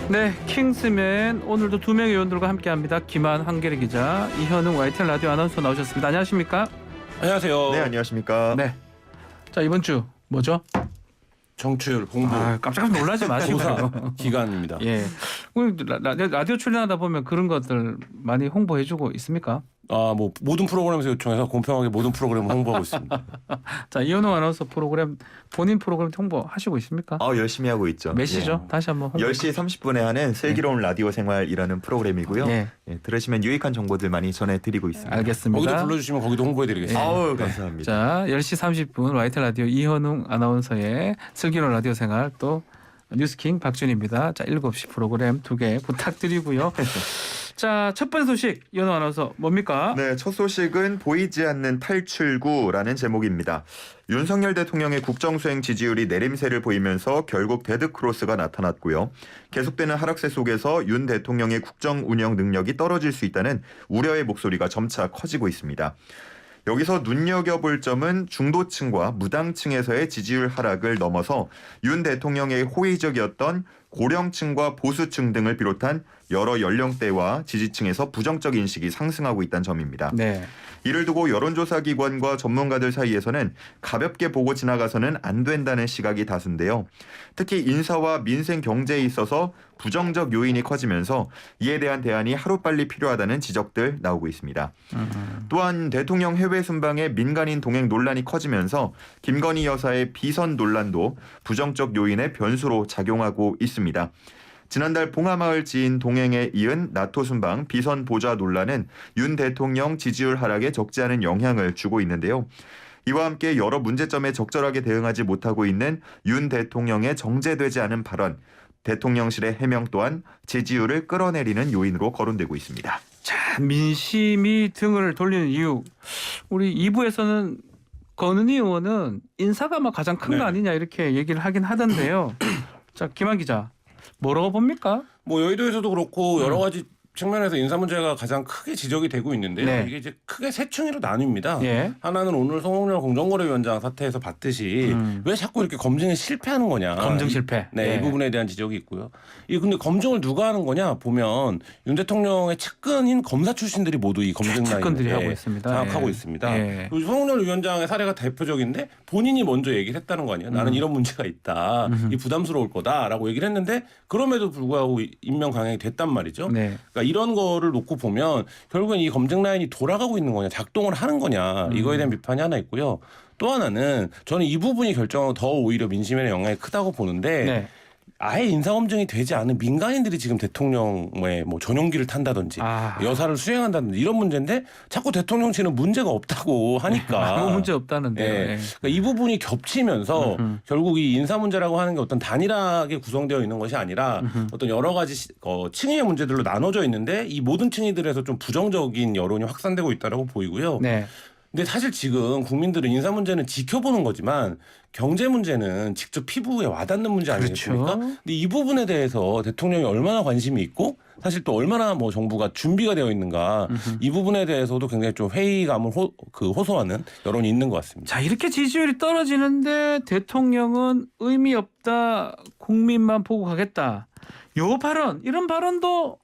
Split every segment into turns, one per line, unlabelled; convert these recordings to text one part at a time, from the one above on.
네, 킹스맨 오늘도 두 명의 의원들과 함께합니다. 김한 한겨레 기자, 이현웅 YTN 라디오 아나운서 나오셨습니다. 안녕하십니까?
안녕하세요.
네, 안녕하십니까?
네. 자, 이번 주 뭐죠?
정치율 공부
깜짝 놀라지 마시고요.
조사 기간입니다.
예. 라디오 출연하다 보면 그런 것들 많이 홍보해주고 있습니까?
뭐 모든 프로그램에서 요청해서 공평하게 모든 프로그램을 홍보하고 있습니다.
자, 이현웅 아나운서 프로그램 본인 프로그램 홍보하시고 있습니까?
열심히 하고 있죠.
몇 시죠?
예.
다시 한번 홍보.
10시 30분에 하는 슬기로운 라디오 생활이라는 프로그램이고요.
예.
예, 들으시면 유익한 정보들 많이 전해드리고 있습니다.
알겠습니다.
거기도 불러주시면 거기도 홍보해드리겠습니다.
아우, 감사합니다.
자, 10시 30분 YTN 라디오 이현웅 아나운서의 슬기로운 라디오 생활, 또 뉴스킹 박준입니다. 자, 7시 프로그램 2개 부탁드리고요. 자, 첫 번째 소식 이현웅 아나운서 뭡니까?
네, 첫 소식은 보이지 않는 탈출구라는 제목입니다. 윤석열 대통령의 국정수행 지지율이 내림세를 보이면서 결국 데드크로스가 나타났고요. 계속되는 하락세 속에서 윤 대통령의 국정 운영 능력이 떨어질 수 있다는 우려의 목소리가 점차 커지고 있습니다. 여기서 눈여겨볼 점은 중도층과 무당층에서의 지지율 하락을 넘어서 윤 대통령의 호의적이었던 고령층과 보수층 등을 비롯한 여러 연령대와 지지층에서 부정적 인식이 상승하고 있다는 점입니다.
네.
이를 두고 여론조사 기관과 전문가들 사이에서는 가볍게 보고 지나가서는 안 된다는 시각이 다수인데요. 특히 인사와 민생 경제에 있어서 부정적 요인이 커지면서 이에 대한 대안이 하루빨리 필요하다는 지적들 나오고 있습니다. 또한 대통령 해외 순방에 민간인 동행 논란이 커지면서 김건희 여사의 비선 논란도 부정적 요인의 변수로 작용하고 있습니다. 지난달 봉하마을 지인 동행에 이은 나토 순방 비선 보좌 논란은 윤 대통령 지지율 하락에 적지 않은 영향을 주고 있는데요. 이와 함께 여러 문제점에 적절하게 대응하지 못하고 있는 윤 대통령의 정제되지 않은 발언, 대통령실의 해명 또한 지지율을 끌어내리는 요인으로 거론되고 있습니다.
자, 민심이 등을 돌리는 이유. 우리 2부에서는 권은희 의원은 인사가 가장 큰 거 아니냐 이렇게 얘기를 하긴 하던데요. 자, 김한 기자. 뭐라고 봅니까?
뭐 여의도에서도 그렇고 여러 가지 측면에서 인사 문제가 가장 크게 지적이 되고 있는데요.
네.
이게 이제 크게 세 층으로 나뉩니다.
예.
하나는 오늘 송영길 공정거래위원장 사태에서 봤듯이 왜 자꾸 이렇게 검증에 실패하는 거냐.
검증 실패.
네,
예.
이 부분에 대한 지적이 있고요. 이 근데 검증을 누가 하는 거냐 보면 윤 대통령의 측근인 검사 출신들이 모두 이 검증
측근들이
라인을
하고 있습니다.
장악하고
예.
있습니다.
예.
그리고 송영길 위원장의 사례가 대표적인데 본인이 먼저 얘기를 했다는 거 아니에요. 나는 이런 문제가 있다. 이 부담스러울 거다라고 얘기를 했는데 그럼에도 불구하고 임명 강행이 됐단 말이죠.
네.
그러니까 이런 거를 놓고 보면 결국엔 이 검증 라인이 돌아가고 있는 거냐, 작동을 하는 거냐 이거에 대한 비판이 하나 있고요. 또 하나는 저는 이 부분이 결정하고 더 오히려 민심에 영향이 크다고 보는데
네.
아예 인사검증이 되지 않은 민간인들이 지금 대통령의 뭐 전용기를 탄다든지 여사를 수행한다든지 이런 문제인데 자꾸 대통령실은 문제가 없다고 하니까
아무 문제 없다는데.
예. 그러니까 이 부분이 겹치면서 결국 이 인사 문제라고 하는 게 어떤 단일하게 구성되어 있는 것이 아니라 어떤 여러 가지 층위의 문제들로 나눠져 있는데 이 모든 층위들에서 좀 부정적인 여론이 확산되고 있다고 보이고요.
네.
근데 사실 지금 국민들은 인사 문제는 지켜보는 거지만 경제 문제는 직접 피부에 와닿는 문제 아니겠습니까?
그렇죠.
근데 이 부분에 대해서 대통령이 얼마나 관심이 있고 사실 또 얼마나 뭐 정부가 준비가 되어 있는가 이 부분에 대해서도 굉장히 좀 회의감을 호소하는 여론이 있는 것 같습니다.
자, 이렇게 지지율이 떨어지는데 대통령은 의미 없다, 국민만 보고 가겠다. 요 발언, 이런 발언도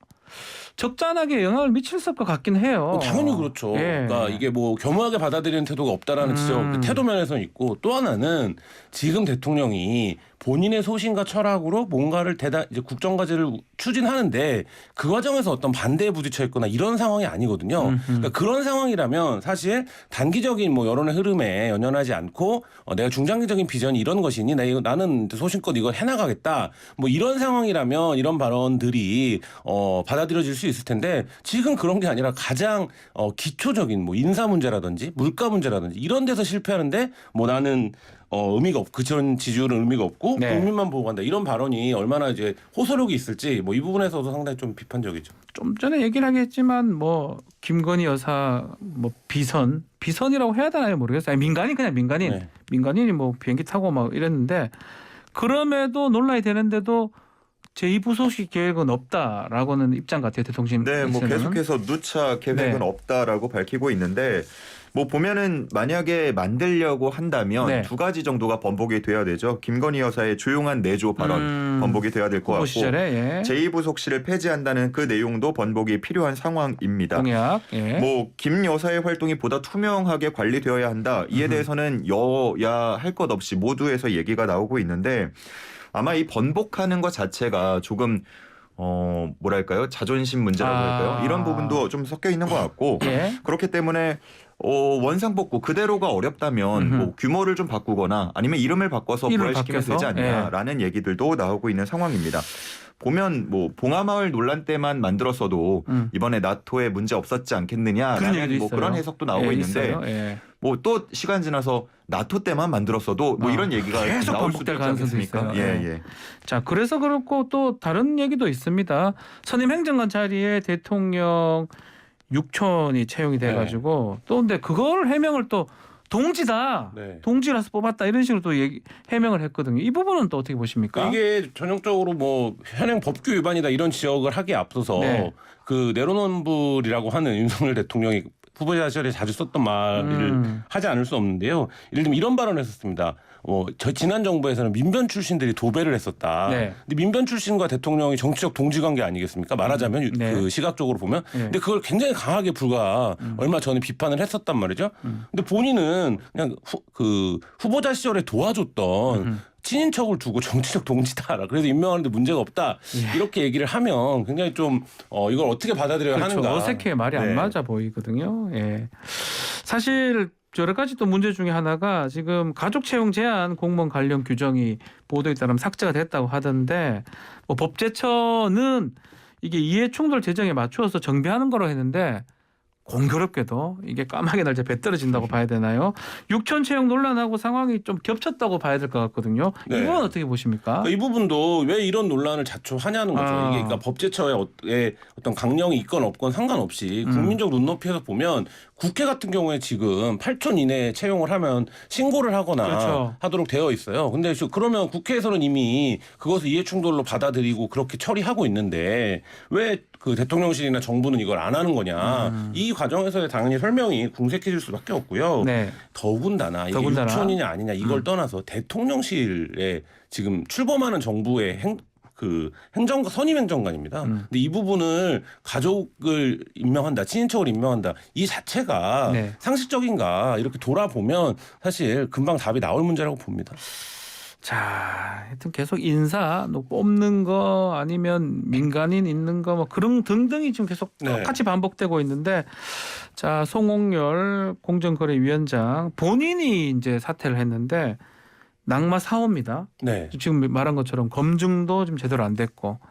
적잖하게 영향을 미칠 것 같긴 해요.
당연히 그렇죠.
예.
그러니까 이게 뭐 겸허하게 받아들이는 태도가 없다라는 지적, 태도 면에서는 있고 또 하나는 지금 대통령이 본인의 소신과 철학으로 뭔가를 이제 국정과제를 추진하는데 그 과정에서 어떤 반대에 부딪혀 있거나 이런 상황이 아니거든요. 그러니까 그런 상황이라면 사실 단기적인 뭐 여론의 흐름에 연연하지 않고 내가 중장기적인 비전이 이런 것이니 나는 소신껏 이걸 해나가겠다. 뭐 이런 상황이라면 이런 발언들이 받아들여질 수 있을 텐데 지금 그런 게 아니라 가장 기초적인 뭐 인사 문제라든지 물가 문제라든지 이런 데서 실패하는데 뭐 나는 의미가 없고 그런 지지율은 의미가 없고
네.
국민만 보고 간다 이런 발언이 얼마나 이제 호소력이 있을지 뭐 이 부분에서도 상당히 좀 비판적이죠.
좀 전에 얘기를 하겠지만 뭐 김건희 여사 뭐 비선이라고 해야 되나요 모르겠어요. 아니, 민간인 그냥 민간인
네.
민간인이 뭐 비행기 타고 막 이랬는데 그럼에도 논란이 되는데도 제2부속실 계획은 없다라고는 입장 같아요 대통령.
네, 뭐 계속해서 누차 계획은
네.
없다라고 밝히고 있는데 뭐 보면은 만약에 만들려고 한다면
네.
두 가지 정도가 번복이 돼야 되죠. 김건희 여사의 조용한 내조 발언 번복이 돼야 될 것
후보
같고
시절에 예.
제2부속실을 폐지한다는 그 내용도 번복이 필요한 상황입니다.
공약. 예.
뭐 김 여사의 활동이 보다 투명하게 관리되어야 한다. 이에 대해서는 여야 할 것 없이 모두에서 얘기가 나오고 있는데 아마 이 번복하는 것 자체가 조금 뭐랄까요? 자존심 문제라고 할까요? 이런 부분도 좀 섞여 있는 것 같고
예.
그렇기 때문에 원상복구 그대로가 어렵다면 뭐 규모를 좀 바꾸거나 아니면 이름을 바꿔서
이름을
부활시키면
바꿔서?
되지 않냐라는 얘기들도 나오고 있는 상황입니다. 보면 뭐 봉하마을 논란 때만 만들었어도 이번에 나토에 문제 없었지
그런
않겠느냐라는
얘기도
뭐
있어요.
그런 해석도 나오고
예,
있는데
있어요. 예.
뭐 또 시간 지나서 나토 때만 만들었어도 뭐 이런 얘기가
계속
나올 수도
반복될
있지
가능성도
않겠습니까?
있어요.
예,
예.
예.
자, 그래서 그렇고 또 다른 얘기도 있습니다. 선임 행정관 자리에 대통령 6촌이 채용이 돼가지고 또 근데 그걸 해명을 또 동지다,
네.
동지라서 뽑았다 이런 식으로 또 해명을 했거든요. 이 부분은 또 어떻게 보십니까?
이게 전형적으로 뭐 현행 법규 위반이다 이런 지적을 하기에 앞서서
네.
그 내로남불이라고 하는 윤석열 대통령이 후보자 시절에 자주 썼던 말을 하지 않을 수 없는데요. 예를 들면 이런 발언을 했었습니다. 저 지난 정부에서는 민변 출신들이 도배를 했었다.
네.
근데 민변 출신과 대통령이 정치적 동지관계 아니겠습니까? 말하자면
네.
그 시각적으로 보면.
네.
근데 그걸 굉장히 강하게 불과 얼마 전에 비판을 했었단 말이죠. 근데 본인은 그냥 후보자 시절에 도와줬던 친인척을 두고 정치적 동지다. 그래서 임명하는데 문제가 없다. 이렇게 얘기를 하면 굉장히 좀 이걸 어떻게 받아들여야
그렇죠.
하는가.
어색해 말이 안
네.
맞아 보이거든요. 예. 사실 여러 가지 또 문제 중에 하나가 지금 가족 채용 제한 공무원 관련 규정이 보도에 따르면 삭제가 됐다고 하던데 뭐 법제처는 이게 이해충돌 제정에 맞추어서 정비하는 거로 했는데 공교롭게도 이게 까마귀 날짜 배 떨어진다고 봐야 되나요? 6천 채용 논란하고 상황이 좀 겹쳤다고 봐야 될 것 같거든요.
네.
이 부분 어떻게 보십니까?
그러니까 이 부분도 왜 이런 논란을 자초하냐는 거죠. 이게 그러니까 법제처의 어떤 강령이 있건 없건 상관없이 국민적 눈높이에서 보면 국회 같은 경우에 지금 8촌 이내에 채용을 하면 신고를 하거나
그렇죠.
하도록 되어 있어요. 근데 그러면 국회에서는 이미 그것을 이해충돌로 받아들이고 그렇게 처리하고 있는데 왜 그 대통령실이나 정부는 이걸 안 하는 거냐. 이 과정에서의 당연히 설명이 궁색해질 수밖에 없고요.
네.
더군다나 이게
더군다나.
6촌이냐 아니냐 이걸 떠나서 대통령실에 지금 출범하는 정부의 행정관 선임 행정관입니다. 근데 이 부분을 가족을 임명한다, 친인척을 임명한다 이 자체가
네.
상식적인가 이렇게 돌아보면 사실 금방 답이 나올 문제라고 봅니다.
자, 하여튼 계속 인사, 뭐 뽑는 거 아니면 민간인 있는 거 뭐 그런 등등이 지금 계속
네.
똑같이 반복되고 있는데 자, 송홍열 공정거래위원장 본인이 이제 사퇴를 했는데 낙마 사오입니다.
네.
지금 말한 것처럼 검증도 좀 제대로 안 됐고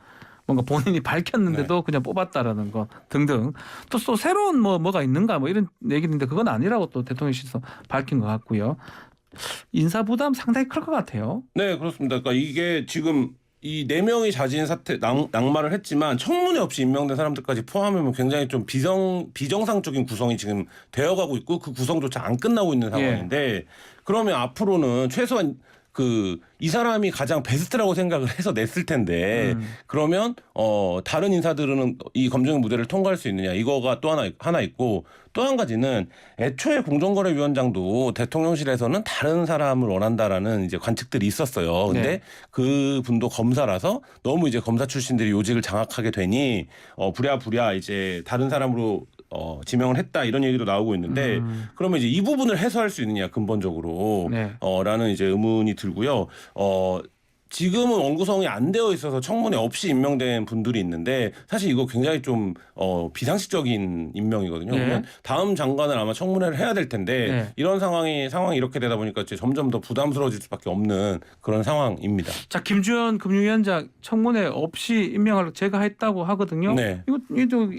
뭔가 본인이 밝혔는데도 그냥 뽑았다라는 거 등등 또 새로운 뭐가 있는가 뭐 이런 얘기인데 그건 아니라고 또 대통령실에서 밝힌 것 같고요. 인사 부담 상당히 클 것 같아요.
네, 그렇습니다. 그러니까 이게 지금 이 4명이 자진 사퇴 낙마를 했지만 청문회 없이 임명된 사람들까지 포함하면 굉장히 좀 비정상적인 구성이 지금 되어가고 있고 그 구성조차 안 끝나고 있는 상황인데 그러면 앞으로는 최소한 이 사람이 가장 베스트라고 생각을 해서 냈을 텐데 그러면 다른 인사들은 이 검증의 무대를 통과할 수 있느냐 이거가 또 하나 있고 또 한 가지는 애초에 공정거래위원장도 대통령실에서는 다른 사람을 원한다라는 이제 관측들이 있었어요. 근데
네.
그 분도 검사라서 너무 이제 검사 출신들이 요직을 장악하게 되니 부랴부랴 이제 다른 사람으로 지명을 했다 이런 얘기도 나오고 있는데 그러면 이제 이 부분을 해소할 수 있느냐 근본적으로
네.
라는 이제 의문이 들고요. 지금은 원구성이 안 되어 있어서 청문회 없이 임명된 분들이 있는데 사실 이거 굉장히 좀 비상식적인 임명이거든요.
네.
그러면 다음 장관을 아마 청문회를 해야 될 텐데
네.
이런 상황이 이렇게 되다 보니까 이제 점점 더 부담스러워질 수밖에 없는 그런 상황입니다.
자, 김주현 금융위원장 청문회 없이 임명을 제가 했다고 하거든요.
네.
이것도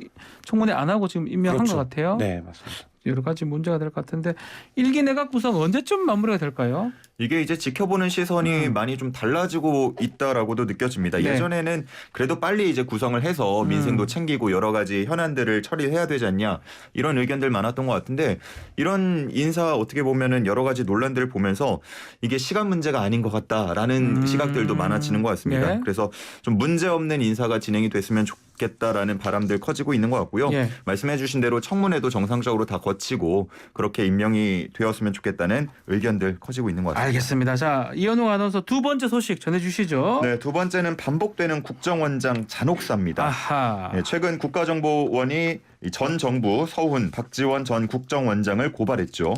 청문회 안 하고 지금 임명한
그렇죠.
것 같아요.
네, 맞습니다.
여러 가지 문제가 될 것 같은데 일기 내각 구성 언제쯤 마무리가 될까요?
이게 이제 지켜보는 시선이 많이 좀 달라지고 있다라고도 느껴집니다.
네.
예전에는 그래도 빨리 이제 구성을 해서 민생도 챙기고 여러 가지 현안들을 처리해야 되지 않냐 이런 의견들 많았던 것 같은데 이런 인사 어떻게 보면은 여러 가지 논란들을 보면서 이게 시간 문제가 아닌 것 같다라는 시각들도 많아지는 것 같습니다.
네.
그래서 좀 문제 없는 인사가 진행이 됐으면 좋겠다라는 바람들 커지고 있는 것 같고요.
예.
말씀해주신 대로 청문회도 정상적으로 다 거치고 그렇게 임명이 되었으면 좋겠다는 의견들 커지고 있는 것 같습니다.
알겠습니다. 자, 이현웅 아나운서 두 번째 소식 전해주시죠.
네, 두 번째는 반복되는 국정원장 잔혹사입니다.
아하.
네, 최근 국가정보원이 전 정부 서훈, 박지원 전 국정원장을 고발했죠.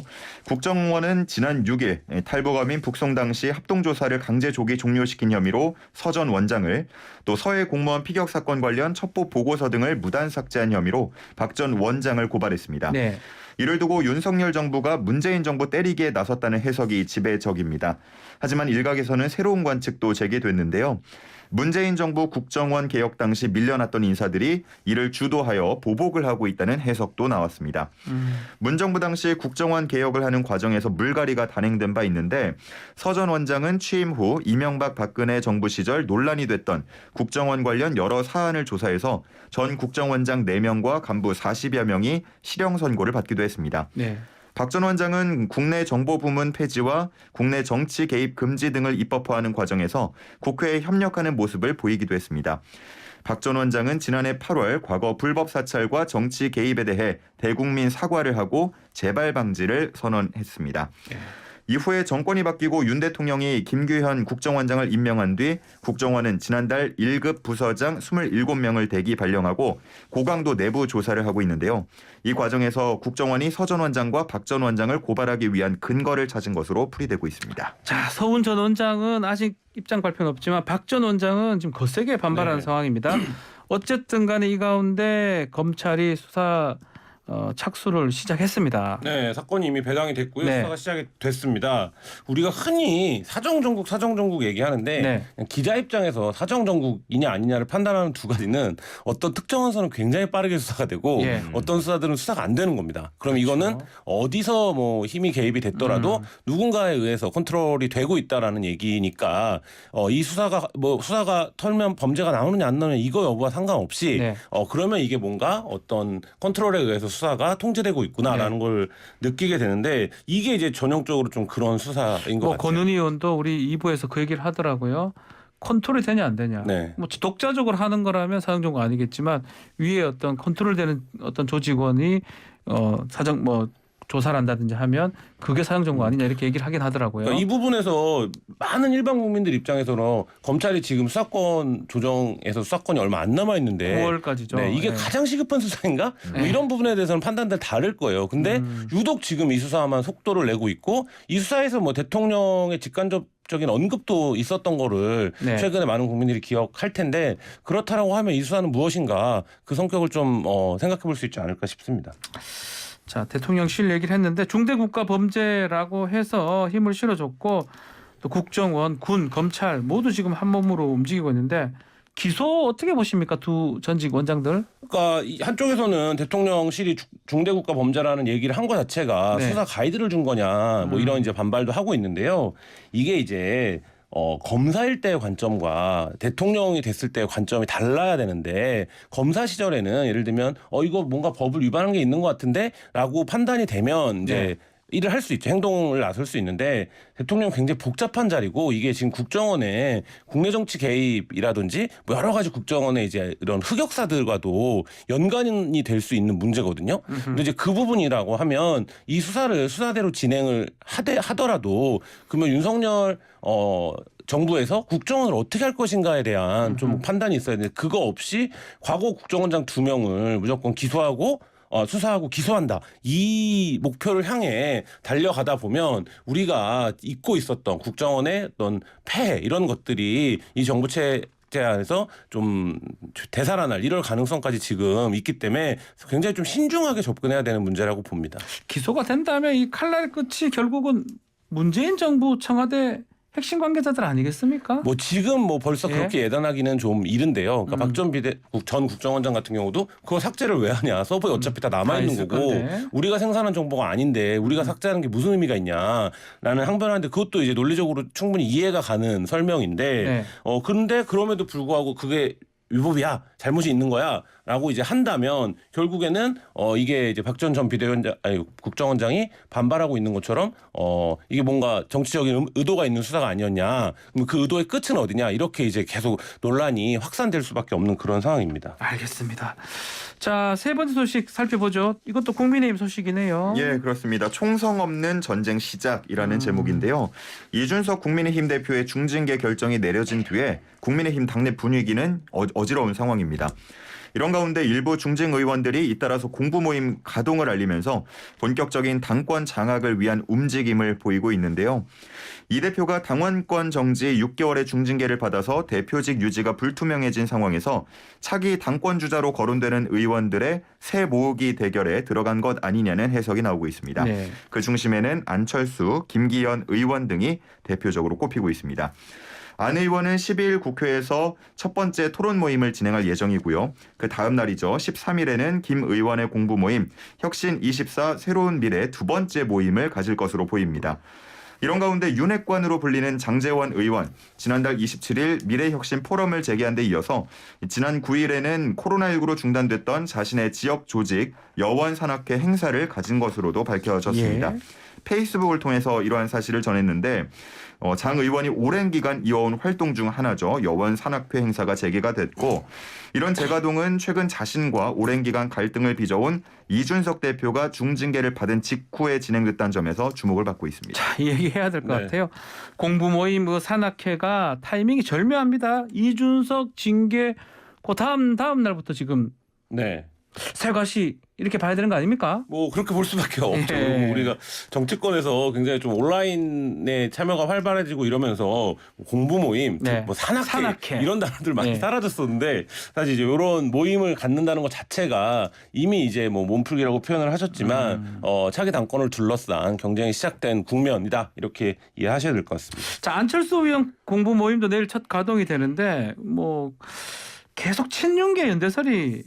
국정원은 지난 6일 탈북어민 북송 당시 합동조사를 강제 조기 종료시킨 혐의로 서 전 원장을, 또 서해 공무원 피격 사건 관련 첩보 보고서 등을 무단 삭제한 혐의로 박 전 원장을 고발했습니다.
네.
이를 두고 윤석열 정부가 문재인 정부 때리기에 나섰다는 해석이 지배적입니다. 하지만 일각에서는 새로운 관측도 제기됐는데요. 문재인 정부 국정원 개혁 당시 밀려났던 인사들이 이를 주도하여 보복을 하고 있다는 해석도 나왔습니다. 문 정부 당시 국정원 개혁을 하는 과정에서 물갈이가 단행된 바 있는데 서 전 원장은 취임 후 이명박 박근혜 정부 시절 논란이 됐던 국정원 관련 여러 사안을 조사해서 전 국정원장 4명과 간부 40여 명이 실형 선고를 받기도 했습니다.
네.
박 전 원장은 국내 정보부문 폐지와 국내 정치 개입 금지 등을 입법화하는 과정에서 국회에 협력하는 모습을 보이기도 했습니다. 박 전 원장은 지난해 8월 과거 불법 사찰과 정치 개입에 대해 대국민 사과를 하고 재발 방지를 선언했습니다. 이후에 정권이 바뀌고 윤 대통령이 김규현 국정원장을 임명한 뒤 국정원은 지난달 1급 부서장 27명을 대기 발령하고 고강도 내부 조사를 하고 있는데요. 이 과정에서 국정원이 서 전 원장과 박 전 원장을 고발하기 위한 근거를 찾은 것으로 풀이되고 있습니다.
자, 서훈 전 원장은 아직 입장 발표는 없지만 박 전 원장은 지금 거세게 반발하는 상황입니다. 어쨌든 간에 이 가운데 검찰이 수사 착수를 시작했습니다.
네, 사건이 이미 배당이 됐고요.
네.
수사가 시작이 됐습니다. 우리가 흔히 사정정국 얘기하는데
네.
그냥 기자 입장에서 사정정국이냐 아니냐를 판단하는 두 가지는 어떤 특정한 수사는 굉장히 빠르게 수사가 되고
예.
어떤 수사들은 수사가 안 되는 겁니다. 그럼
그렇죠.
이거는 어디서 뭐 힘이 개입이 됐더라도 누군가에 의해서 컨트롤이 되고 있다라는 얘기니까 이 수사가 털면 범죄가 나오느냐 안 나오느냐 이거 여부와 상관없이
네.
그러면 이게 뭔가 어떤 컨트롤에 의해서 수사가 통제되고 있구나라는 걸 느끼게 되는데 이게 이제 전형적으로 좀 그런 수사인 것 같아요.
권은희 의원도 우리 2부에서 그 얘기를 하더라고요. 컨트롤이 되냐 안 되냐.
네.
뭐 독자적으로 하는 거라면 사형정국 아니겠지만 위에 어떤 컨트롤되는 어떤 조직원이 사정 조사를 한다든지 하면 그게 사형정국 아니냐 이렇게 얘기를 하긴 하더라고요.
그러니까 이 부분에서 많은 일반 국민들 입장에서는 검찰이 지금 수사권 조정에서 수사권이 얼마 안 남아 있는데
9월까지죠.
네, 이게
네.
가장 시급한 수사인가? 뭐 이런 부분에 대해서는 판단들 다를 거예요. 근데 유독 지금 이 수사만 속도를 내고 있고 이 수사에서 뭐 대통령의 직간접적인 언급도 있었던 거를
네.
최근에 많은 국민들이 기억할 텐데 그렇다라고 하면 이 수사는 무엇인가 그 성격을 좀 생각해 볼 수 있지 않을까 싶습니다.
자, 대통령실 얘기를 했는데 중대국가범죄라고 해서 힘을 실어줬고 또 국정원, 군, 검찰 모두 지금 한 몸으로 움직이고 있는데 기소 어떻게 보십니까? 두 전직 원장들?
그러니까 한쪽에서는 대통령실이 중대국가 범죄라는 얘기를 한 것 자체가
네.
수사 가이드를 준 거냐 뭐 이런 이제 반발도 하고 있는데요. 이게 이제 검사일 때의 관점과 대통령이 됐을 때의 관점이 달라야 되는데 검사 시절에는 예를 들면 이거 뭔가 법을 위반한 게 있는 것 같은데라고 판단이 되면 이제
네.
일을 할 수 있죠. 행동을 나설 수 있는데 대통령 굉장히 복잡한 자리고 이게 지금 국정원의 국내 정치 개입이라든지 뭐 여러 가지 국정원의 이제 이런 흑역사들과도 연관이 될 수 있는 문제거든요. 근데 이제 그 부분이라고 하면 이 수사를 수사대로 진행을 하더라도 그러면 윤석열 정부에서 국정원을 어떻게 할 것인가에 대한 좀 판단이 있어야 되는데 그거 없이 과거 국정원장 2명을 무조건 기소하고 수사하고 기소한다. 이 목표를 향해 달려가다 보면 우리가 잊고 있었던 국정원의 어떤 폐해 이런 것들이 이 정부 체제 안에서 좀 되살아날 이럴 가능성까지 지금 있기 때문에 굉장히 좀 신중하게 접근해야 되는 문제라고 봅니다.
기소가 된다면 이 칼날 끝이 결국은 문재인 정부 청와대 핵심 관계자들 아니겠습니까?
뭐 지금 뭐 벌써
예.
그렇게 예단하기는 좀 이른데요. 그러니까 박 전 전 국정원장 같은 경우도 그거 삭제를 왜 하냐. 서버에 어차피 다 남아
다
있는
있을
거고
건데.
우리가 생산한 정보가 아닌데 우리가 삭제하는 게 무슨 의미가 있냐라는 항변하는데 그것도 이제 논리적으로 충분히 이해가 가는 설명인데
네.
그런데 그럼에도 불구하고 그게 위법이야 잘못이 있는 거야 라고 이제 한다면 결국에는 이게 이제 박 전 국정원장이 반발하고 있는 것처럼 이게 뭔가 정치적인 의도가 있는 수사가 아니었냐, 그럼 그 의도의 끝은 어디냐, 이렇게 이제 계속 논란이 확산될 수밖에 없는 그런 상황입니다.
알겠습니다. 자, 세 번째 소식 살펴보죠. 이것도 국민의힘 소식이네요.
예, 그렇습니다. 총성 없는 전쟁 시작이라는 제목인데요. 이준석 국민의힘 대표의 중징계 결정이 내려진 뒤에 국민의힘 당내 분위기는 어지러운 상황입니다. 이런 가운데 일부 중진 의원들이 잇따라서 공부 모임 가동을 알리면서 본격적인 당권 장악을 위한 움직임을 보이고 있는데요. 이 대표가 당원권 정지 6개월의 중징계를 받아서 대표직 유지가 불투명해진 상황에서 차기 당권 주자로 거론되는 의원들의 새 모으기 대결에 들어간 것 아니냐는 해석이 나오고 있습니다.
네.
그 중심에는 안철수, 김기현 의원 등이 대표적으로 꼽히고 있습니다. 안 의원은 12일 국회에서 첫 번째 토론 모임을 진행할 예정이고요. 그 다음 날이죠. 13일에는 김 의원의 공부 모임 혁신24 새로운 미래 두 번째 모임을 가질 것으로 보입니다. 이런 가운데 윤핵관으로 불리는 장제원 의원, 지난달 27일 미래혁신 포럼을 재개한 데 이어서 지난 9일에는 코로나19로 중단됐던 자신의 지역 조직 여원산악회 행사를 가진 것으로도 밝혀졌습니다.
예.
페이스북을 통해서 이러한 사실을 전했는데 장 의원이 오랜 기간 이어온 활동 중 하나죠. 여원산악회 행사가 재개가 됐고, 이런 재가동은 최근 자신과 오랜 기간 갈등을 빚어온 이준석 대표가 중징계를 받은 직후에 진행됐다는 점에서 주목을 받고 있습니다.
자, 이 얘기해야 될 것
네.
같아요. 공부 모임 그 산악회가 타이밍이 절묘합니다. 이준석 징계 그 다음 날부터 지금
네.
새과시 이렇게 봐야 되는 거 아닙니까?
뭐 그렇게 볼 수밖에 없죠.
예.
그리고 우리가 정치권에서 굉장히 좀 온라인에 참여가 활발해지고 이러면서 공부 모임,
네.
뭐 산악회 이런 단어들 많이
네.
사라졌었는데, 사실 이제 이런 모임을 갖는다는 것 자체가 이미 이제 뭐 몸풀기라고 표현을 하셨지만 차기 당권을 둘러싼 경쟁이 시작된 국면이다, 이렇게 이해하셔야 될 것 같습니다.
자, 안철수 의원 공부 모임도 내일 첫 가동이 되는데 뭐 계속 친윤계 연대설이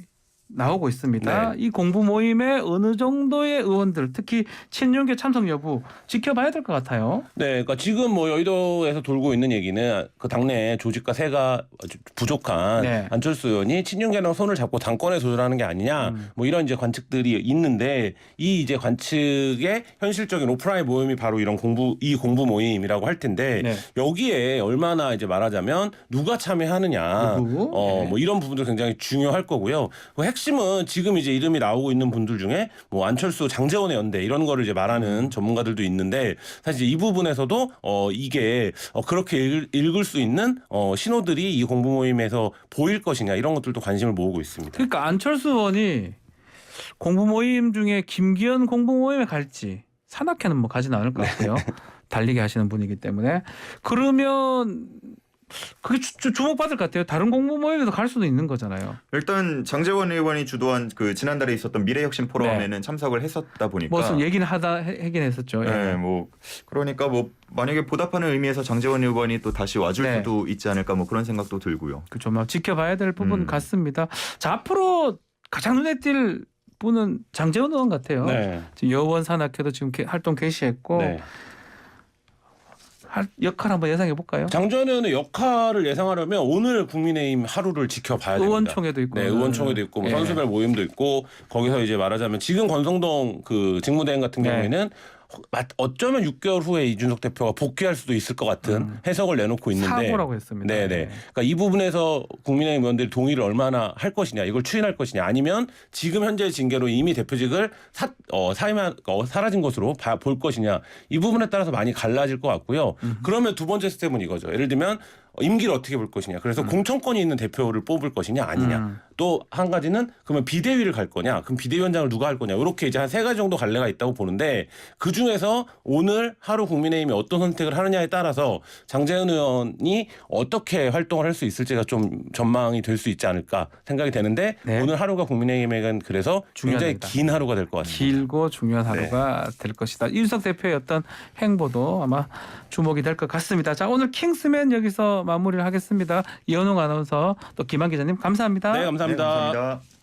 나오고 있습니다.
네.
이 공부 모임에 어느 정도의 의원들, 특히 친윤계 참석 여부 지켜봐야 될 것 같아요.
네, 그러니까 지금 뭐 여의도에서 돌고 있는 얘기는 그 당내 조직과 세가 부족한
네.
안철수 의원이 친윤계랑 손을 잡고 당권에 도전하는 게 아니냐, 뭐 이런 이제 관측들이 있는데, 이 이제 관측의 현실적인 오프라인 모임이 바로 이런 공부 모임이라고 할 텐데,
네.
여기에 얼마나 이제 말하자면 누가 참여하느냐,
누구? 네.
뭐 이런 부분도 굉장히 중요할 거고요. 그 핵심은 지금 이제 이름이 나오고 있는 분들 중에 뭐 안철수, 장제원의 연대 이런 거를 이제 말하는 전문가들도 있는데, 사실 이 부분에서도 이게 그렇게 읽을 수 있는 신호들이 이 공부 모임에서 보일 것이냐, 이런 것들도 관심을 모으고 있습니다.
그러니까 안철수 의원이 공부 모임 중에 김기현 공부 모임에 갈지, 산악회는 뭐 가진 않을 것 같고요. 달리기 하시는 분이기 때문에. 그러면 그게 주목받을 것 같아요. 다른 공부 모임에도 갈 수도 있는 거잖아요.
일단 장제원 의원이 주도한 그 지난달에 있었던 미래혁신 포럼에는 참석을 했었다 보니까
무슨 얘기는 하긴 했었죠. 예.
네, 뭐 그러니까 뭐 만약에 보답하는 의미에서 장제원 의원이 또 다시 와줄
네.
수도 있지 않을까, 뭐 그런 생각도 들고요.
그렇죠. 뭐 지켜봐야 될 부분 같습니다. 자, 앞으로 가장 눈에 띌 분은 장제원 의원 같아요.
네.
지금 여원 산악회도 지금 활동 개시했고
네.
역할 한번 예상해 볼까요?
장제원 의원의 역할을 예상하려면 오늘 국민의힘 하루를 지켜봐야 됩니다.
의원총회도 있고,
네, 의원총회도 있고, 뭐
예.
선수별 모임도 있고, 거기서 이제 말하자면 지금 권성동 그 직무대행 같은
네.
경우에는 어쩌면 6개월 후에 이준석 대표가 복귀할 수도 있을 것 같은 해석을 내놓고 있는데,
사고라고 했습니다.
네네.
네.
그러니까 이 부분에서 국민의힘 의원들이 동의를 얼마나 할 것이냐, 이걸 추인할 것이냐, 아니면 지금 현재 징계로 이미 대표직을 사라진 것으로 볼 것이냐, 이 부분에 따라서 많이 갈라질 것 같고요. 그러면 두 번째 스텝은 이거죠. 예를 들면 임기를 어떻게 볼 것이냐. 그래서 공천권이 있는 대표를 뽑을 것이냐 아니냐. 또 한 가지는 그러면 비대위를 갈 거냐. 그럼 비대위원장을 누가 할 거냐. 이렇게 이제 한 세 가지 정도 갈래가 있다고 보는데, 그 중에서 오늘 하루 국민의힘이 어떤 선택을 하느냐에 따라서 장제원 의원이 어떻게 활동을 할 수 있을지가 좀 전망이 될 수 있지 않을까 생각이 되는데,
네.
오늘 하루가 국민의힘에겐 그래서 굉장히
중요합니다.
긴 하루가 될 것 같습니다.
길고 중요한 하루가 될 것이다. 이준석 대표의 어떤 행보도 아마 주목이 될 것 같습니다. 자, 오늘 킹스맨 여기서 마무리를 하겠습니다. 이현웅 아나운서 또 김한 기자님 감사합니다.
네, 감사합니다.
네, 감사합니다.